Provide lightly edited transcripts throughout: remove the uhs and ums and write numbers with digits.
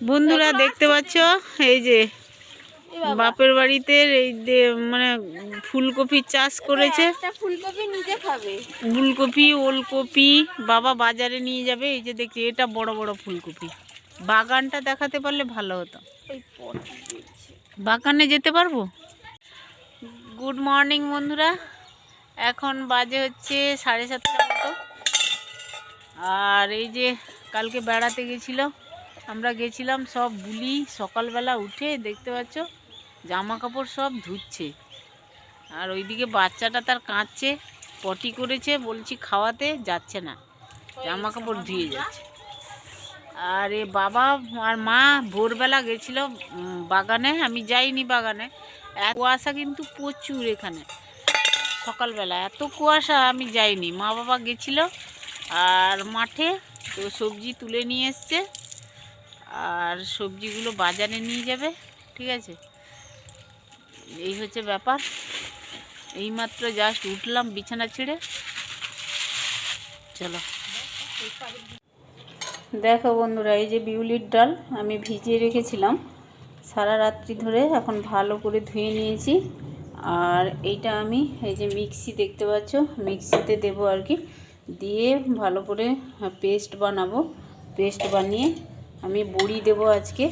বন্ধুরা দেখতে পাচ্ছ এই যে বাপের বাড়িতে এই যে মানে ফুলকপির চাষ করেছে। ফুলকপি নিজে খাবে, ফুলকপি ওলকপি বাবা বাজারে নিয়ে যাবে। এই যে দেখছি এটা বড় বড় ফুলকপি। বাগানটা দেখাতে পারলে ভালো হতো। বাগানে যেতে পারবো। গুড মর্নিং বন্ধুরা, এখন বাজে হচ্ছে 7:30 মতো। আর এই যে কালকে বেড়াতে আমরা গেছিলাম সব বুলি। সকালবেলা উঠে দেখতে পাচ্ছ জামা কাপড় সব ধুচ্ছে। আর ওইদিকে বাচ্চাটা তার কাঁদছে, পটি করেছে, বলছি খাওয়াতে যাচ্ছে না, জামা কাপড় ধুয়ে যাচ্ছে। আর এ বাবা আর মা ভোরবেলা গেছিল বাগানে, আমি যাইনি বাগানে। কুয়াশা কিন্তু প্রচুর এখানে, সকালবেলা এত কুয়াশা, আমি যাইনি। মা বাবা গেছিল আর মাঠে তো সবজি তুলে নিয়ে এসছে, আর সবজিগুলো বাজারে নিয়ে যাবে। ঠিক আছে, এই হচ্ছে ব্যাপার। এইমাত্র জাস্ট উঠলাম বিছানা ছেড়ে। চলো দেখো বন্ধুরা, এই যে বিউলির ডাল আমি ভিজিয়ে রেখেছিলাম সারা রাত্রি ধরে, এখন ভালো করে ধুয়ে নিয়েছি। আর এইটা আমি এই যে মিক্সি দেখতে পাচ্ছ, মিক্সিতে দেবো আর কি, দিয়ে ভালো করে পেস্ট বানাবো। পেস্ট বানিয়ে আমি বড়ি দেবো আজকে।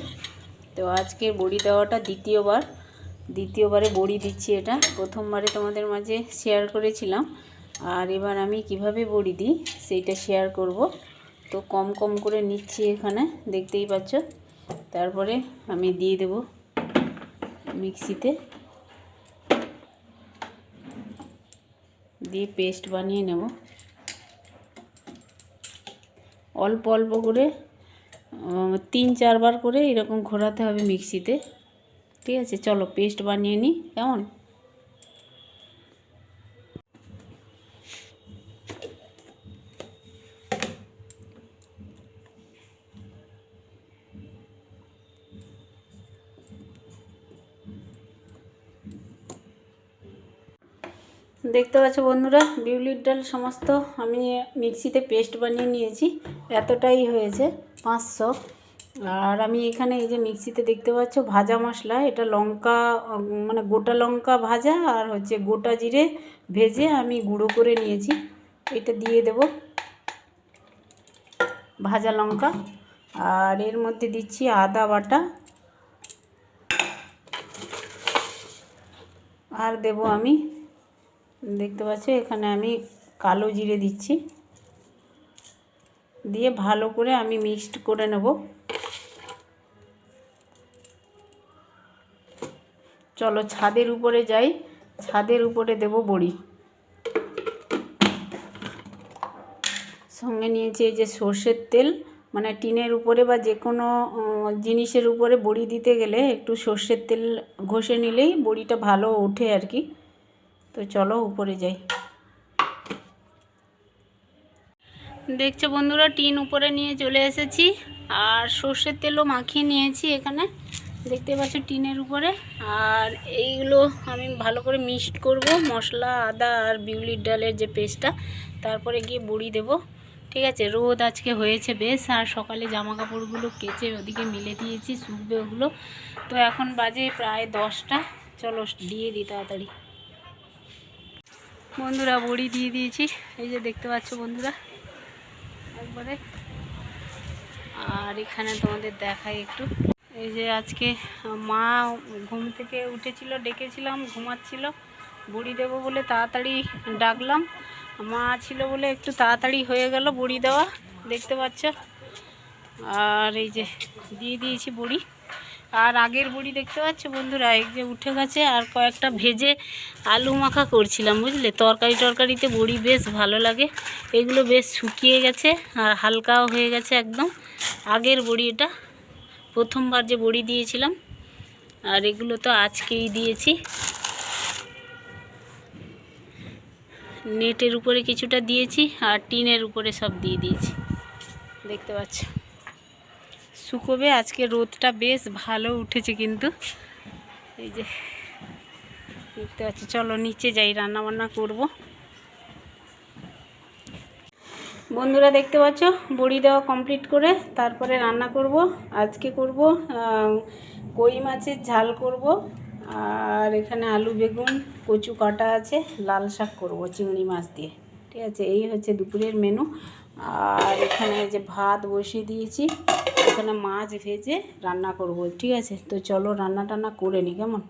তো আজকে বড়ি দেওয়াটা দ্বিতীয়বারে বড়ি দিচ্ছি। এটা প্রথমবারে তোমাদের মাঝে শেয়ার করেছিলাম, আর এবার আমি কিভাবে বড়ি দিই সেইটা শেয়ার করব। তো কম কম করে নিচ্ছি এখানে, দেখতেই পাচ্ছ। তারপরে আমি দিয়ে দেব মিক্সিতে, দিয়ে পেস্ট বানিয়ে নেব। অল্প অল্প করে 3-4 বার করে এরকম ঘোরাতে হবে মিক্সিতে। ঠিক আছে, চলো পেস্ট বানিয়ে নিই। কেমন দেখতে পাচ্ছ বন্ধুরা, বিউলির ডাল সমস্ত আমি মিক্সিতে পেস্ট বানিয়ে নিয়েছি। এতটাই হয়েছে 500। আর আমি এখানে এই যে মিক্সিতে দেখতে পাচ্ছ ভাজা মশলা, এটা লঙ্কা মানে গোটা লঙ্কা ভাজা আর হচ্ছে গোটা জিরে ভেজে আমি গুঁড়ো করে নিয়েছি, এটা দিয়ে দেব ভাজা লঙ্কা। আর এর মধ্যে দিচ্ছি আদা বাটা, আর দেব আমি দেখতে পাচ্ছ এখানে আমি কালো জিরে দিচ্ছি, দিয়ে ভালো করে আমি মিক্সড করে নেব। চলো ছাদের উপরে যাই, ছাদের উপরে দেব বড়ি। সঙ্গে নিয়েছি এই যে সর্ষের তেল, মানে টিনের উপরে বা যে কোনো জিনিসের উপরে বড়ি দিতে গেলে একটু সর্ষের তেল ঘষে নিলেই বড়িটা ভালো ওঠে আর কি। তো চলো উপরে যাই। দেখছো বন্ধুরা, টিন উপরে নিয়ে চলে এসেছি, আর সর্ষের তেলও মাখিয়ে নিয়েছি এখানে, দেখতে পাচ্ছ টিনের উপরে। আর এইগুলো আমি ভালো করে মিক্সড করব, মশলা আদা আর বিউলির ডালের যে পেস্টটা, তারপরে গিয়ে বড়ি দেব। ঠিক আছে, রোদ আজকে হয়েছে বেশ, আর সকালে জামা কাপড়গুলো কেচে ওদিকে মিলে দিয়েছি, শুকবে ওগুলো। তো এখন বাজে প্রায় 10টা, চলো দিয়ে দিই তাড়াতাড়ি। বন্ধুরা বড়ি দিয়ে দিয়েছি, এই যে দেখতে পাচ্ছ বন্ধুরা একবারে। আর এখানে তোমাদের দেখাই একটু, এই যে আজকে মা ঘুম থেকে উঠেছিল, ডেকেছিলাম, ঘুমাচ্ছিল, বড়ি দেবো বলে তাড়াতাড়ি ডাকলাম। মা ছিল বলে একটু তাড়াতাড়ি হয়ে গেল বড়ি দেওয়া, দেখতে পাচ্ছ। আর এই যে দিয়ে দিয়েছি বড়ি। আর আগের বড়ি দেখতে পাচ্ছ বন্ধুরা, এই যে উঠে গেছে। আর কয়েকটা ভেজে আলু মাখা করছিলাম, বুঝলে, তরকারিতে বড়ি বেশ ভালো লাগে। এগুলো বেশ শুকিয়ে গেছে আর হালকাও হয়ে গেছে একদম। আগের বড়ি এটা, প্রথমবার যে বড়ি দিয়েছিলাম। আর এগুলো তো আজকেই দিয়েছি। নেটের উপরে কিছুটা দিয়েছি আর টিনের উপরে সব দিয়ে দিয়েছি, দেখতে পাচ্ছ। শুকোবে, আজকে রোদটা বেশ ভালো উঠেছে কিন্তু, এই যে দেখতে পাচ্ছ। চলো নিচে যাই, রান্না বান্না করব। বন্ধুরা দেখতে পাচ্ছ বড়ি দেওয়া কমপ্লিট করে তারপরে রান্না করব। আজকে করব কই মাছের ঝাল করব, আর এখানে আলু বেগুন কচু কাটা আছে, লাল শাক করব চিংড়ি মাছ দিয়ে। ঠিক আছে, এই হচ্ছে দুপুরের মেনু। আর এখানে যে ভাত বসিয়ে দিয়েছি, এখানে মাছ ভেজে রান্না করব। ঠিক আছে, তো চলো রান্না টান্না করে নিই কেমন।